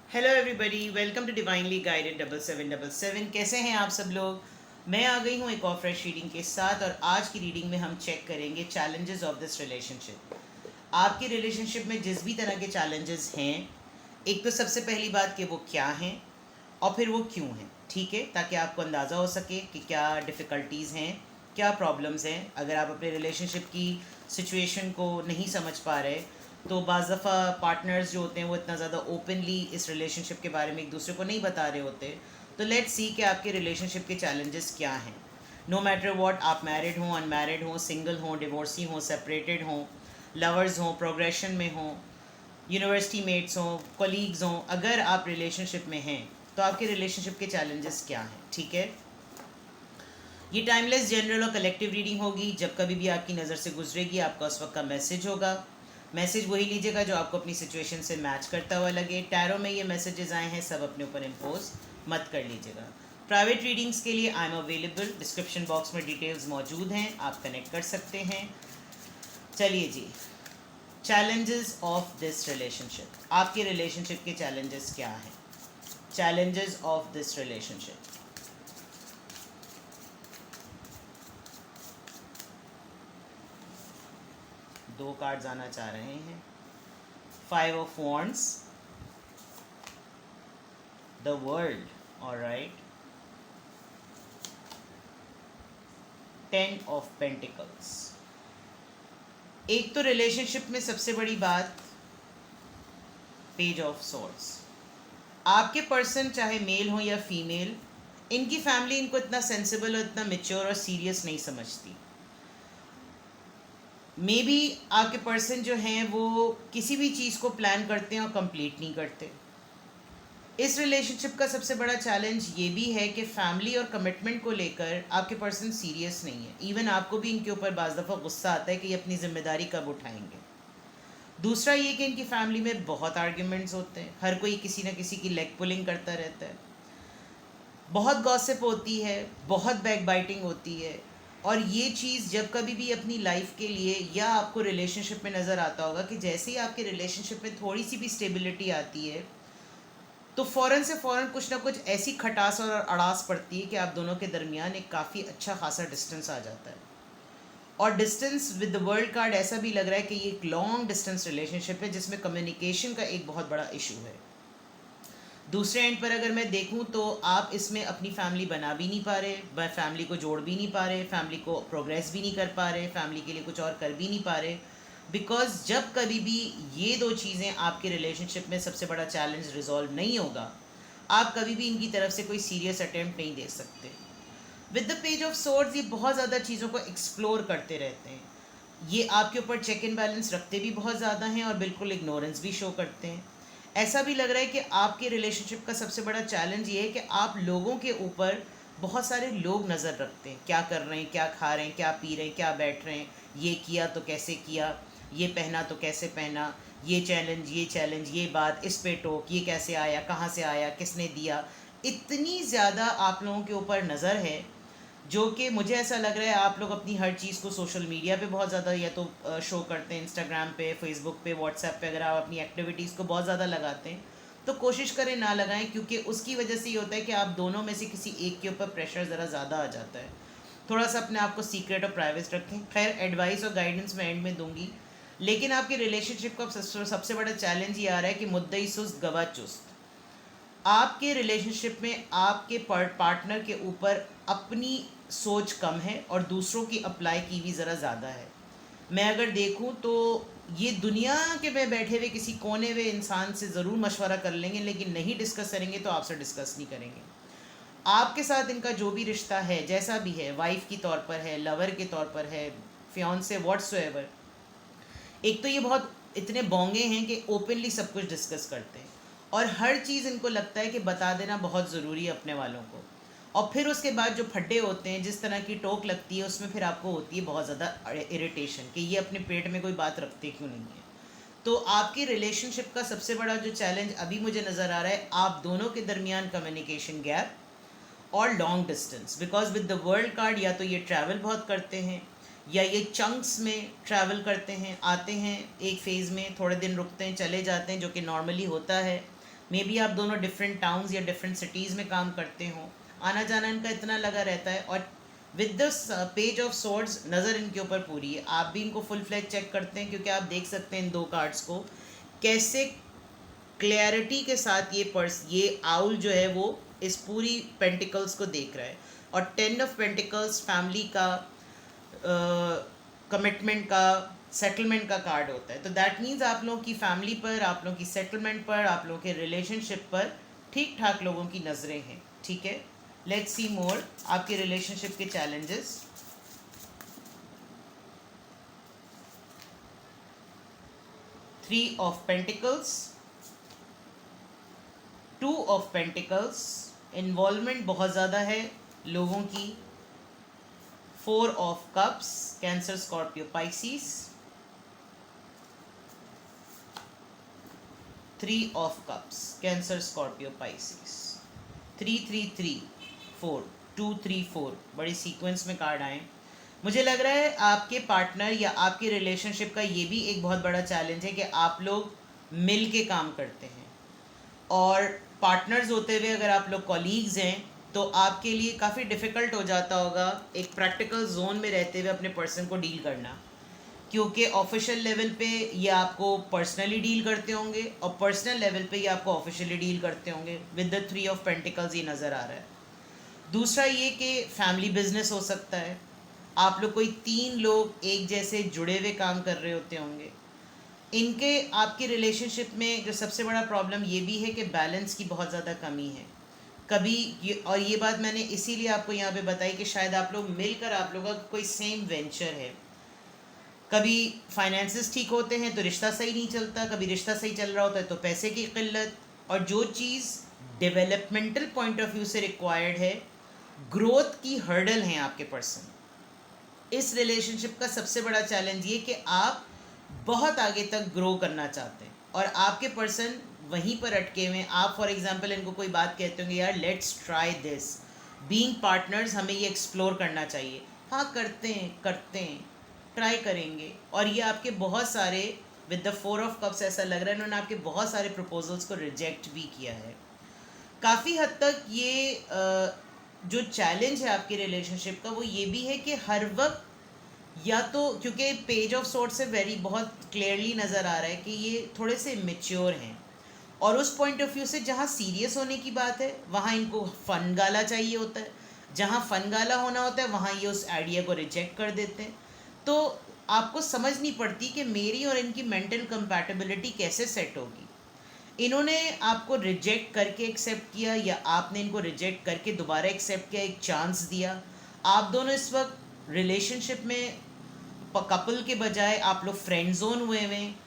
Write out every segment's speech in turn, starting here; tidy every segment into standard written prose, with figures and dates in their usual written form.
Hello everybody, welcome to divinely guided 7777। कैसे हैं आप सब लोग। मैं आ गई हूँ एक और फ्रेश रीडिंग के साथ, और आज की रीडिंग में हम चेक करेंगे चैलेंजेस ऑफ दिस रिलेशनशिप। आपकी रिलेशनशिप में जिस भी तरह के चैलेंजेस हैं, एक तो सबसे पहली बात कि वो क्या हैं और फिर वो क्यों हैं, ठीक है, ताकि आपको अंदाज़ा हो सके कि क्या डिफ़िकल्टीज़ हैं, क्या प्रॉब्लम्स हैं। अगर आप अपने रिलेशनशिप की सिचुएशन को नहीं समझ पा रहे, तो बाज़ दफ़ा पार्टनर्स जो होते हैं वो इतना ज़्यादा ओपनली इस रिलेशनशिप के बारे में एक दूसरे को नहीं बता रहे होते। तो लेट्स सी कि आपके रिलेशनशिप के चैलेंजेस क्या हैं। नो मैटर वॉट, आप मैरिड हों, अनमैरिड हों, सिंगल हों, डिवोर्सी हों, सेपरेटेड हों, लवर्स हों, प्रोग्रेशन में हों, यूनिवर्सिटी मेट्स हों, कलीग्स हों, अगर आप रिलेशनशिप में हैं तो आपके रिलेशनशिप के चैलेंजेस क्या हैं, ठीक है। ये टाइमलेस जनरल और कलेक्टिव रीडिंग होगी। जब कभी भी आपकी नज़र से गुजरेगी, आपका उस वक्त का मैसेज होगा। मैसेज वही लीजिएगा जो आपको अपनी सिचुएशन से मैच करता हुआ लगे। टैरो में ये मैसेजेस आए हैं, सब अपने ऊपर इम्पोज मत कर लीजिएगा। प्राइवेट रीडिंग्स के लिए I am available, description box में डिटेल्स मौजूद हैं, आप कनेक्ट कर सकते हैं। चलिए जी, चैलेंजेस ऑफ दिस रिलेशनशिप। आपके रिलेशनशिप के चैलेंजेस क्या हैं? Challenges of this relationship. दो कार्ड्स आना चाह रहे हैं। 5 of Wands, the World, alright, 10 of Pentacles। एक तो रिलेशनशिप में सबसे बड़ी बात, पेज ऑफ सॉर्ड्स। आपके पर्सन चाहे मेल हो या फीमेल, इनकी फैमिली इनको इतना सेंसिबल और इतना मेच्योर और सीरियस नहीं समझती। मे बी आपके पर्सन जो हैं वो किसी भी चीज़ को प्लान करते हैं और कंप्लीट नहीं करते। इस रिलेशनशिप का सबसे बड़ा चैलेंज ये भी है कि फैमिली और कमिटमेंट को लेकर आपके पर्सन सीरियस नहीं है। इवन आपको भी इनके ऊपर बाज़ दफ़ा गुस्सा आता है कि ये अपनी ज़िम्मेदारी कब उठाएंगे। दूसरा ये कि इनकी फैमिली में बहुत आर्ग्यूमेंट्स होते हैं, हर कोई किसी ना किसी की लेग पुलिंग करता रहता है, बहुत गॉसिप होती है, बहुत बैक बाइटिंग होती है। और ये चीज़ जब कभी भी अपनी लाइफ के लिए या आपको रिलेशनशिप में नज़र आता होगा कि जैसे ही आपके रिलेशनशिप में थोड़ी सी भी स्टेबिलिटी आती है, तो फ़ौरन से फ़ौरन कुछ ना कुछ ऐसी खटास और अड़ास पड़ती है कि आप दोनों के दरमियान एक काफ़ी अच्छा खासा डिस्टेंस आ जाता है। और distance with the world card ऐसा भी लग रहा है कि ये एक लॉन्ग डिस्टेंस रिलेशनशिप है जिसमें कम्युनिकेशन का एक बहुत बड़ा इशू है। दूसरे एंड पर अगर मैं देखूं तो आप इसमें अपनी फैमिली बना भी नहीं पा रहे, फैमिली को जोड़ भी नहीं पा रहे, फैमिली को प्रोग्रेस भी नहीं कर पा रहे, फैमिली के लिए कुछ और कर भी नहीं पा रहे। बिकॉज जब कभी भी ये दो चीज़ें आपके रिलेशनशिप में सबसे बड़ा चैलेंज रिजॉल्व नहीं होगा, आप कभी भी इनकी तरफ से कोई सीरियस अटेम्प्ट नहीं दे सकते। With the page of swords ये बहुत ज़्यादा चीज़ों को एक्सप्लोर करते रहते हैं। ये आपके ऊपर चेक एंड बैलेंस रखते भी बहुत ज़्यादा हैं और बिल्कुल इग्नोरेंस भी शो करते हैं। ऐसा भी लग रहा है कि आपके रिलेशनशिप का सबसे बड़ा चैलेंज ये है कि आप लोगों के ऊपर बहुत सारे लोग नज़र रखते हैं, क्या कर रहे हैं, क्या खा रहे हैं, क्या पी रहे हैं, क्या बैठ रहे हैं, ये किया तो कैसे किया, ये पहना तो कैसे पहना, ये चैलेंज, ये चैलेंज, ये बात, इस पे टोक, ये कैसे आया, कहाँ से आया, किसने दिया। इतनी ज़्यादा आप लोगों के ऊपर नज़र है, जो कि मुझे ऐसा लग रहा है आप लोग अपनी हर चीज़ को सोशल मीडिया पे बहुत ज़्यादा या तो शो करते हैं, इंस्टाग्राम पे, फेसबुक पे, व्हाट्सएप पे। अगर आप अपनी एक्टिविटीज़ को बहुत ज़्यादा लगाते हैं तो कोशिश करें ना लगाएं, क्योंकि उसकी वजह से ये होता है कि आप दोनों में से किसी एक के ऊपर प्रेशर ज़रा ज़्यादा आ जाता है। थोड़ा सा अपने आप को सीक्रेट और प्राइवेट रखें। खैर, एडवाइस और गाइडेंस मैं एंड में दूंगी, लेकिन आपके रिलेशनशिप का सबसे बड़ा चैलेंज ये आ रहा है कि मुद्दई सुस्त गवा चुस्त। आपके रिलेशनशिप में आपके पार्टनर के ऊपर अपनी सोच कम है और दूसरों की अप्लाई की भी ज़रा ज़्यादा है। मैं अगर देखूं तो ये दुनिया के में बैठे हुए किसी कोने हुए इंसान से ज़रूर मशवरा कर लेंगे, लेकिन नहीं डिस्कस करेंगे तो आपसे डिस्कस नहीं करेंगे। आपके साथ इनका जो भी रिश्ता है, जैसा भी है, वाइफ की तौर पर है, लवर के तौर पर है, फियांसे व्हाट्सोएवर, एक तो ये बहुत इतने बोंगे हैं कि ओपनली सब कुछ डिस्कस करते हैं और हर चीज़ इनको लगता है कि बता देना बहुत ज़रूरी है अपने वालों को। और फिर उसके बाद जो फड्डे होते हैं, जिस तरह की टोक लगती है, उसमें फिर आपको होती है बहुत ज़्यादा इरिटेशन कि ये अपने पेट में कोई बात रखते क्यों नहीं है। तो आपकी रिलेशनशिप का सबसे बड़ा जो चैलेंज अभी मुझे नज़र आ रहा है, आप दोनों के दरमियान कम्युनिकेशन गैप और long distance. Because with the world card या तो ये ट्रैवल बहुत करते हैं या ये चंक्स में ट्रैवल करते हैं, आते हैं एक फ़ेज़ में, थोड़े दिन रुकते हैं, चले जाते हैं, जो कि नॉर्मली होता है। मे बी आप दोनों डिफरेंट टाउन्स या डिफरेंट सिटीज़ में काम करते हो, आना जाना इनका इतना लगा रहता है। और with the page of swords नज़र इनके ऊपर पूरी है, आप भी इनको फुल फ्लैग चेक करते हैं क्योंकि आप देख सकते हैं इन दो कार्ड्स को कैसे क्लैरिटी के साथ ये आउल जो है वो इस पूरी पेंटिकल्स को देख रहा है। और 10 ऑफ पेंटिकल्स फैमिली का, कमिटमेंट का, सेटलमेंट का कार्ड होता है। तो दैट मीन्स आप लोगों की फैमिली पर, आप लोगों की सेटलमेंट पर, आप लोगों के रिलेशनशिप पर ठीक ठाक लोगों की नज़रें हैं। ठीक है, लेट्स सी मोर आपके रिलेशनशिप के challenges. Three of pentacles, 2 of pentacles, involvement बहुत ज़्यादा है लोगों की। 4 of cups, cancer, Scorpio, Pisces. 3 of cups, cancer, Scorpio, Pisces. 3 3 3 4, 2 3 4 बड़ी सीक्वेंस में कार्ड आए। मुझे लग रहा है आपके पार्टनर या आपके रिलेशनशिप का ये भी एक बहुत बड़ा चैलेंज है कि आप लोग मिल के काम करते हैं। और पार्टनर्स होते हुए अगर आप लोग कॉलीग्स हैं तो आपके लिए काफ़ी डिफ़िकल्ट हो जाता होगा एक प्रैक्टिकल जोन में रहते हुए अपने पर्सन को डील करना, क्योंकि ऑफिशियल लेवल पे ये आपको पर्सनली डील करते होंगे और पर्सनल लेवल पे ये आपको ऑफिशियली डील करते होंगे। विद द 3 ऑफ पेंटिकल्स ये नज़र आ रहा है। दूसरा ये कि फैमिली बिजनेस हो सकता है, आप लोग कोई 3 लोग एक जैसे जुड़े हुए काम कर रहे होते होंगे। इनके आपके रिलेशनशिप में जो सबसे बड़ा प्रॉब्लम ये भी है कि बैलेंस की बहुत ज़्यादा कमी है। कभी और ये बात मैंने इसीलिए आपको यहाँ पे बताई कि शायद आप लोग मिलकर, आप लोगों का कोई सेम वेंचर है। कभी फाइनेंसेस ठीक होते हैं तो रिश्ता सही नहीं चलता, कभी रिश्ता सही चल रहा होता है तो पैसे की किल्लत। और जो चीज़ डेवलपमेंटल पॉइंट ऑफ व्यू से रिक्वायर्ड है, ग्रोथ की हर्डल हैं आपके पर्सन। इस रिलेशनशिप का सबसे बड़ा चैलेंज ये कि आप बहुत आगे तक ग्रो करना चाहते हैं और आपके पर्सन वहीं पर अटके हुए हैं। आप फॉर एग्जांपल इनको कोई बात कहते होंगे, यार let's try this, being partners हमें ये एक्सप्लोर करना चाहिए। हाँ, करते हैं, ट्राई करेंगे। और ये आपके बहुत सारे, विद द 4 ऑफ कप्स ऐसा लग रहा है इन्होंने आपके बहुत सारे प्रपोजल्स को रिजेक्ट भी किया है। काफ़ी हद तक ये जो चैलेंज है आपके रिलेशनशिप का वो ये भी है कि हर वक्त, या तो क्योंकि पेज ऑफ सोर्ड से बहुत क्लियरली नज़र आ रहा है कि ये थोड़े से मेच्योर हैं और उस पॉइंट ऑफ व्यू से जहाँ सीरियस होने की बात है वहाँ इनको फन गाला चाहिए होता है, जहाँ फन गाला होना होता है वहाँ ये उस आइडिया को रिजेक्ट कर देते हैं। तो आपको समझ नहीं पड़ती कि मेरी और इनकी मेंटल कंपैटिबिलिटी कैसे सेट होगी। इन्होंने आपको रिजेक्ट करके एक्सेप्ट किया या आपने इनको रिजेक्ट करके दोबारा एक्सेप्ट किया, एक चांस दिया। आप दोनों इस वक्त रिलेशनशिप में कपल के बजाय आप लोग फ्रेंड जोन हुए हुए हैं।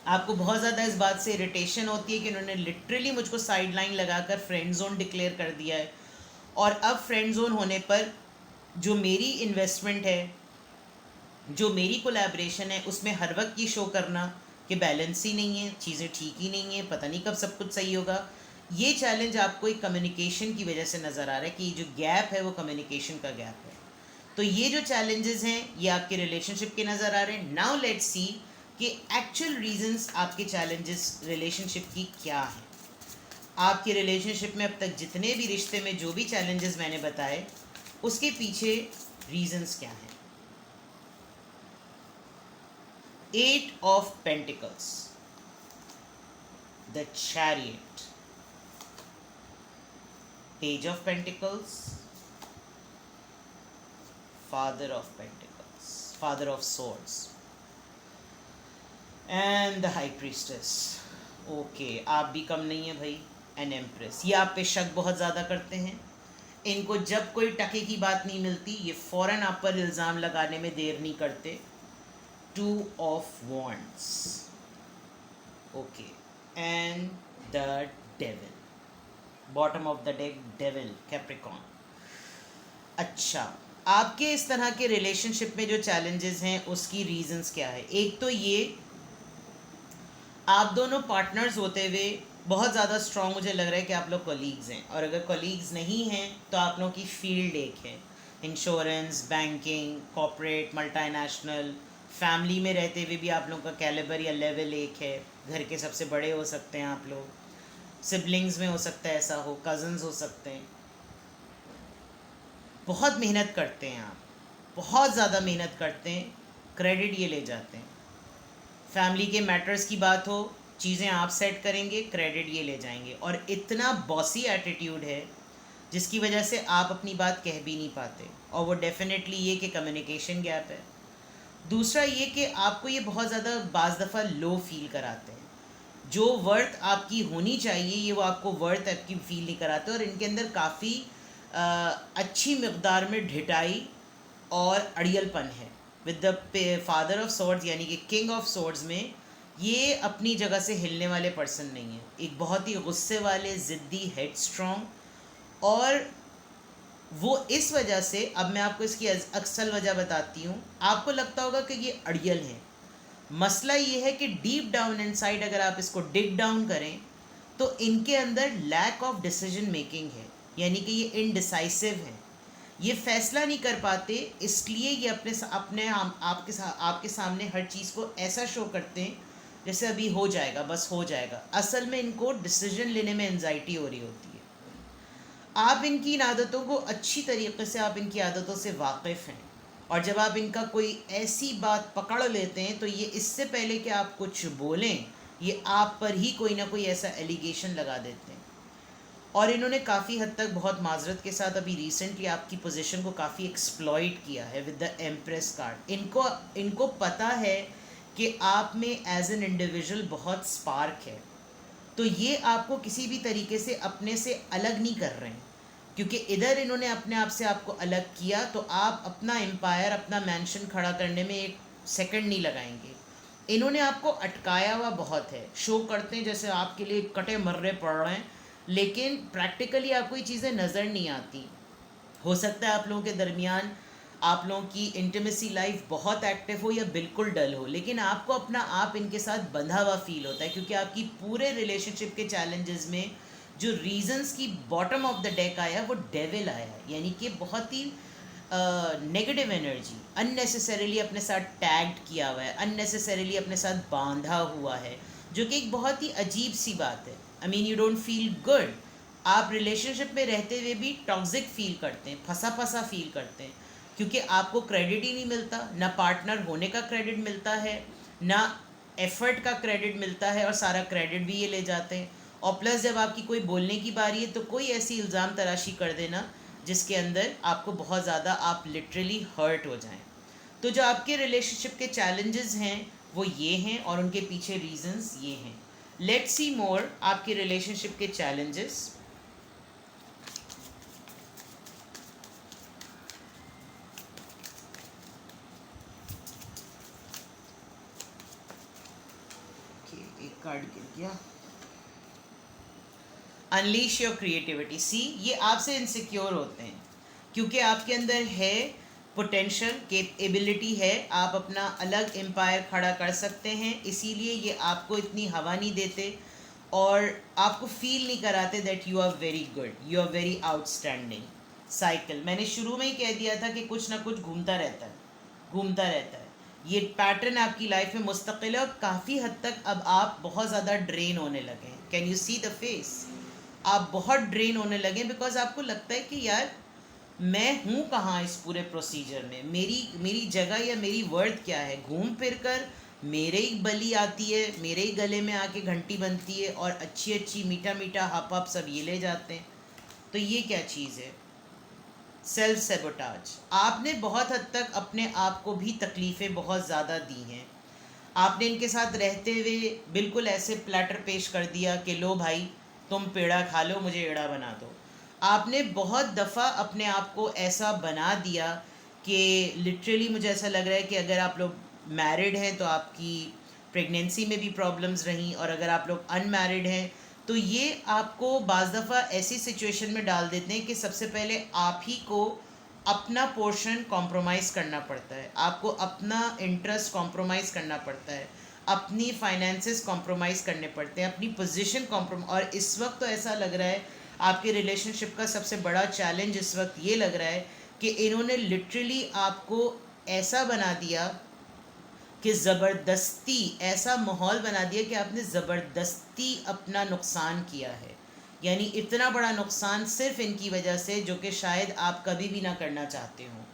आपको बहुत ज़्यादा इस बात से इरिटेशन होती है कि इन्होंने लिटरली मुझको साइड लाइन लगाकर फ्रेंड जोन डिक्लेयर कर दिया है। और अब फ्रेंड जोन होने पर जो मेरी इन्वेस्टमेंट है, जो मेरी कोलैबोरेशन है, उसमें हर वक्त ये शो करना कि बैलेंस ही नहीं है, चीज़ें ठीक ही नहीं है, पता नहीं कब सब कुछ सही होगा। ये चैलेंज आपको एक कम्युनिकेशन की वजह से नज़र आ रहा है कि जो गैप है वो कम्युनिकेशन का गैप है। तो ये जो चैलेंजेस हैं ये आपके रिलेशनशिप के नज़र आ रहे हैं। नाउ लेट्स सी कि एक्चुअल रीजंस आपके चैलेंजेस रिलेशनशिप की क्या हैं। आपके रिलेशनशिप में अब तक जितने भी रिश्ते में जो भी चैलेंजेस मैंने बताए उसके पीछे रीजंस क्या हैं। 8 of pentacles, the chariot, page of pentacles, father of pentacles, father of swords and the high priestess. Okay, आप भी कम नहीं है भाई। एन एम्प्रेस, ये आप पे शक बहुत ज़्यादा करते हैं। इनको जब कोई टके की बात नहीं मिलती ये फ़ौरन आप पर इल्ज़ाम लगाने में देर नहीं करते। 2 of wands, okay, and the devil, bottom of the deck, devil, Capricorn. अच्छा, आपके इस तरह के रिलेशनशिप में जो चैलेंजेस हैं उसकी रीजंस क्या है। एक तो ये, आप दोनों पार्टनर्स होते हुए बहुत ज़्यादा स्ट्रॉन्ग मुझे लग रहा है कि आप लोग कॉलीग्स हैं। और अगर कॉलीग्स नहीं हैं तो आप लोगों की फील्ड एक है, insurance, banking, corporate, multinational. Family में रहते हुए भी आप लोगों का कैलिबर या लेवल एक है, घर के सबसे बड़े हो सकते हैं आप लोग। सिबलिंग्स में हो सकता है ऐसा हो, कज़न्स हो सकते हैं। बहुत मेहनत करते हैं आप, बहुत ज़्यादा मेहनत करते हैं, क्रेडिट ये ले जाते हैं। फैमिली के मैटर्स की बात हो, चीज़ें आप सेट करेंगे, क्रेडिट ये ले जाएंगे। और इतना बॉसी एटीट्यूड है जिसकी वजह से आप अपनी बात कह भी नहीं पाते, और वो डेफिनेटली ये कि कम्युनिकेशन गैप है। दूसरा ये कि आपको ये बहुत ज़्यादा बाज़ दफ़ा लो फील कराते हैं, जो वर्थ आपकी होनी चाहिए ये वो आपको वर्थ आपकी फील नहीं कराते, और इनके अंदर काफ़ी अच्छी मकदार में ढिठाई और अड़ियलपन है। With the father of swords यानी कि किंग ऑफ सॉर्ड्स में ये अपनी जगह से हिलने वाले पर्सन नहीं है। एक बहुत ही गुस्से वाले, ज़िद्दी, हेड स्ट्रॉन्ग, और वो इस वजह से, अब मैं आपको इसकी अक्सर वजह बताती हूँ। आपको लगता होगा कि ये अड़ियल हैं, मसला ये है कि डीप डाउन इनसाइड अगर आप इसको डिग डाउन करें तो इनके अंदर लैक ऑफ डिसीजन मेकिंग है, यानी कि ये इनडिसाइसिव हैं, ये फैसला नहीं कर पाते, इसलिए ये आपके सामने हर चीज़ को ऐसा शो करते हैं जैसे अभी हो जाएगा, बस हो जाएगा। असल में इनको डिसीजन लेने में एंजाइटी हो रही होती है। आप इनकी इन आदतों को अच्छी तरीके से, आप इनकी आदतों से वाकिफ़ हैं, और जब आप इनका कोई ऐसी बात पकड़ लेते हैं तो ये इससे पहले कि आप कुछ बोलें, ये आप पर ही कोई ना कोई ऐसा एलिगेशन लगा देते हैं। और इन्होंने काफ़ी हद तक, बहुत माजरत के साथ, अभी रिसेंटली आपकी पोजीशन को काफ़ी एक्सप्लॉइट किया है विद द एम्प्रेस कार्ड। इनको पता है कि आप में एज एन इंडिविजुअल बहुत स्पार्क है, तो ये आपको किसी भी तरीके से अपने से अलग नहीं कर रहे हैं, क्योंकि इधर इन्होंने अपने आप से आपको अलग किया तो आप अपना एम्पायर, अपना मैंशन खड़ा करने में एक सेकंड नहीं लगाएंगे। इन्होंने आपको अटकाया हुआ बहुत है, शो करते हैं जैसे आपके लिए कटे मर्रे पड़ रहे हैं, लेकिन प्रैक्टिकली आपको ये चीज़ें नज़र नहीं आती। हो सकता है आप लोगों के दरमियान, आप लोगों की इंटीमेसी लाइफ बहुत एक्टिव हो या बिल्कुल डल हो, लेकिन आपको अपना आप इनके साथ बंधा हुआ फील होता है, क्योंकि आपकी पूरे रिलेशनशिप के चैलेंजेस में जो रीजंस की बॉटम ऑफ द डेक आया वो डेविल आया है, यानी कि बहुत ही नेगेटिव एनर्जी अननेसेसरीली अपने साथ टैग्ड किया हुआ है, अननेसेसरीली अपने साथ बांधा हुआ है, जो कि एक बहुत ही अजीब सी बात है। I mean you don't feel good, आप रिलेशनशिप में रहते हुए भी टॉक्सिक फील करते हैं, फंसा फंसा फील करते हैं, क्योंकि आपको क्रेडिट ही नहीं मिलता, ना पार्टनर होने का क्रेडिट मिलता है, ना एफर्ट का क्रेडिट मिलता है, और सारा क्रेडिट भी ये ले जाते हैं। और प्लस जब आपकी कोई बोलने की बारी है तो कोई ऐसी इल्ज़ाम तराशी कर देना जिसके अंदर आपको बहुत ज़्यादा, आप लिटरली हर्ट हो जाएं। तो जो आपके रिलेशनशिप के चैलेंजेस हैं वो ये हैं, और उनके पीछे रीजंस ये हैं। लेट्स सी मोर आपके रिलेशनशिप के चैलेंजेस। एक कार्ड गिर गया। Unleash your creativity. सी, ये आपसे इनसिक्योर होते हैं क्योंकि आपके अंदर है पोटेंशियल, कैपेबिलिटी है, आप अपना अलग एम्पायर खड़ा कर सकते हैं, इसीलिए ये आपको इतनी हवा नहीं देते और आपको फील नहीं कराते that you are very good, you are very outstanding. Cycle मैंने शुरू में ही कह दिया था कि कुछ ना कुछ घूमता रहता है, घूमता रहता है। ये पैटर्न आपकी लाइफ में मुस्तकिल है, और काफ़ी हद तक अब आप बहुत ज़्यादा ड्रेन होने लगे हैं। Can you see the face? आप बहुत ड्रेन होने लगे बिकॉज आपको लगता है कि यार मैं हूँ कहाँ इस पूरे प्रोसीजर में, मेरी जगह या मेरी वर्थ क्या है। घूम फिर कर मेरे ही बली आती है, मेरे ही गले में आके घंटी बनती है, और अच्छी अच्छी मीठा मीठा हप हप सब ये ले जाते हैं। तो ये क्या चीज़ है? Self sabotage. आपने बहुत हद तक अपने आप को भी तकलीफ़ें बहुत ज़्यादा दी हैं। आपने इनके साथ रहते हुए बिल्कुल ऐसे प्लेटर पेश कर दिया कि लो भाई तुम पेड़ा खा लो, मुझे एड़ा बना दो। आपने बहुत दफ़ा अपने आप को ऐसा बना दिया कि लिटरली मुझे ऐसा लग रहा है कि अगर आप लोग मैरिड हैं तो आपकी प्रेगनेंसी में भी प्रॉब्लम्स रहीं, और अगर आप लोग अनमैरिड हैं तो ये आपको बाज़ दफ़ा ऐसी सिचुएशन में डाल देते हैं कि सबसे पहले आप ही को अपना पोर्शन कॉम्प्रोमाइज़ करना पड़ता है, आपको अपना इंटरेस्ट कॉम्प्रोमाइज़ करना पड़ता है, अपनी फाइनेंसेस कॉम्प्रोमाइज़ करने पड़ते हैं, अपनी पोजीशन कॉम्प्रोमाइज़। और इस वक्त तो ऐसा लग रहा है आपके रिलेशनशिप का सबसे बड़ा चैलेंज इस वक्त ये लग रहा है कि इन्होंने लिटरली आपको ऐसा बना दिया कि ज़बरदस्ती, ऐसा माहौल बना दिया कि आपने ज़बरदस्ती अपना नुकसान किया है। यानी इतना बड़ा नुकसान सिर्फ इनकी वजह से, जो कि शायद आप कभी भी ना करना चाहते हो.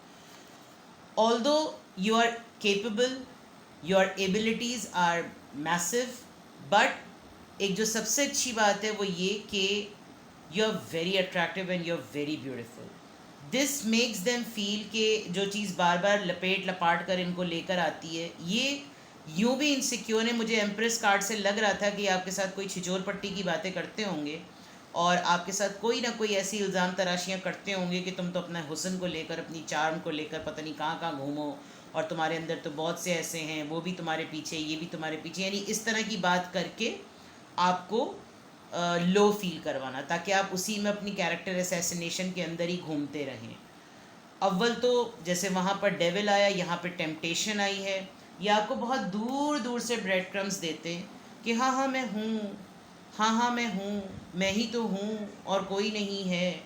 Although you are capable, your abilities are massive, but एक जो सबसे अच्छी बात है वो ये कि you are very attractive and you are very beautiful. This makes them feel कि जो चीज़ बार बार लपेट लपाट कर इनको लेकर आती है, ये यूँ भी इनसिक्योर है. मुझे एम्प्रेस कार्ड से लग रहा था कि आपके साथ कोई छिचोर पट्टी की बातें करते होंगे और आपके साथ कोई ना कोई ऐसी इल्ज़ाम तराशियाँ करते होंगे कि तुम तो अपने हुस्न को लेकर, अपनी चार्म को लेकर पता नहीं कहाँ कहाँ घूमो, और तुम्हारे अंदर तो बहुत से ऐसे हैं, वो भी तुम्हारे पीछे, ये भी तुम्हारे पीछे, यानी इस तरह की बात करके आपको लो फील करवाना, ताकि आप उसी में अपनी कैरेक्टर असैसिनेशन के अंदर ही घूमते रहें. अव्वल तो जैसे वहाँ पर डेविल आया, यहाँ पे टेम्पटेशन आई है. ये आपको बहुत दूर दूर से ब्रेड क्रम्स देते हैं कि हाँ हाँ मैं हूँ, हाँ हाँ मैं हूँ, मैं ही तो हूँ और कोई नहीं है.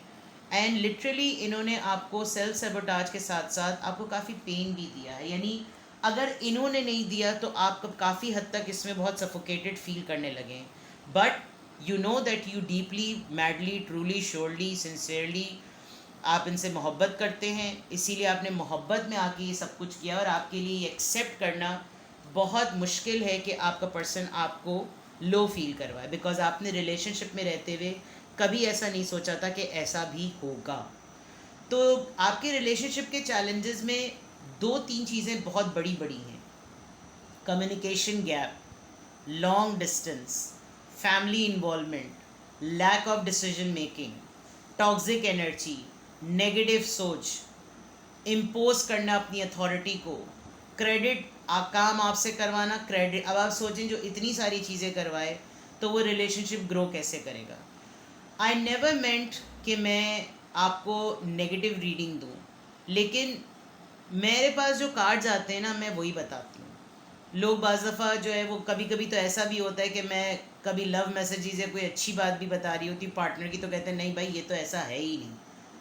एंड लिटरली इन्होंने आपको सेल्फ सेबोटाज के साथ साथ आपको काफ़ी पेन भी दिया है. यानी अगर इन्होंने नहीं दिया तो आप काफ़ी हद तक इसमें बहुत सफोकेटेड फील करने लगे. But you know that you deeply, madly, truly, surely, sincerely आप इनसे मोहब्बत करते हैं. इसीलिए आपने मोहब्बत में आके ये सब कुछ किया, और आपके लिए ये एक्सेप्ट करना बहुत मुश्किल है कि आपका पर्सन आपको लो फील करवाए, बिकॉज आपने रिलेशनशिप में रहते हुए कभी ऐसा नहीं सोचा था कि ऐसा भी होगा. तो आपके रिलेशनशिप के चैलेंजेस में 2-3 चीज़ें बहुत बड़ी बड़ी हैं. Communication gap, long distance, family involvement, lack of decision making, toxic energy, negative सोच, इम्पोज करना अपनी अथॉरिटी को, क्रेडिट काम आपसे करवाना, क्रेडिट. अब आप सोचें जो इतनी सारी चीज़ें करवाए तो वो रिलेशनशिप ग्रो कैसे करेगा. आई नेवर मेंट कि मैं आपको नेगेटिव रीडिंग दूँ, लेकिन मेरे पास जो कार्ड्स आते हैं ना, मैं वही बताती हूँ. लोग बाज़ दफ़ा जो है वो कभी कभी तो ऐसा भी होता है कि मैं कभी लव मैसेजेस या कोई अच्छी बात भी बता रही होती पार्टनर की, तो कहते हैं नहीं भाई ये तो ऐसा है ही नहीं.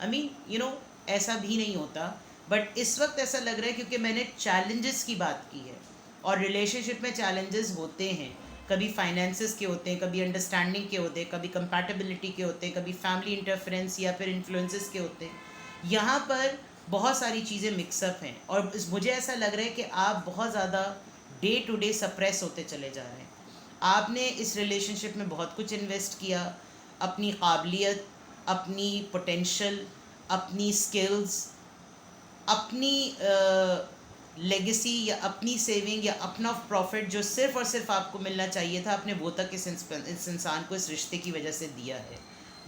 आई मीन यू नो ऐसा भी नहीं होता. बट इस वक्त ऐसा लग रहा है क्योंकि मैंने चैलेंजेस की बात की है, और रिलेशनशिप में चैलेंजेस होते हैं. कभी फाइनेंसेस के होते हैं, कभी अंडरस्टैंडिंग के होते हैं, कभी कंपैटिबिलिटी के होते हैं, कभी फैमिली इंटरफेरेंस या फिर इन्फ्लुएंसेस के होते हैं. यहाँ पर बहुत सारी चीज़ें मिक्सअप हैं, और मुझे ऐसा लग रहा है कि आप बहुत ज़्यादा डे टू डे सप्रेस होते चले जा रहे हैं. आपने इस रिलेशनशिप में बहुत कुछ इन्वेस्ट किया, अपनी काबिलियत, अपनी पोटेंशियल, अपनी स्किल्स, अपनी लेगेसी या अपनी सेविंग या अपना प्रॉफिट जो सिर्फ़ और सिर्फ आपको मिलना चाहिए था, आपने वो तक इस इंसान को इस रिश्ते की वजह से दिया है.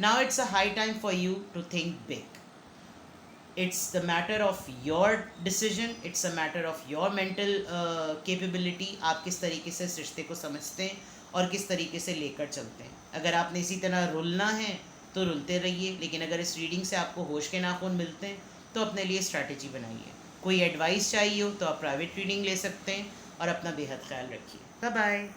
Now it's a high time for you to think big. It's the matter of your decision, it's a matter of your mental capability. आप किस तरीके से इस रिश्ते को समझते हैं और किस तरीके से लेकर चलते हैं. अगर आपने इसी तरह रुलना है तो रुलते रहिए, लेकिन अगर इस रीडिंग से आपको होश के नाखून मिलते हैं तो अपने लिए स्ट्रैटेजी बनाइए. कोई एडवाइस चाहिए हो तो आप प्राइवेट रीडिंग ले सकते हैं, और अपना बेहद ख्याल रखिए. Bye bye.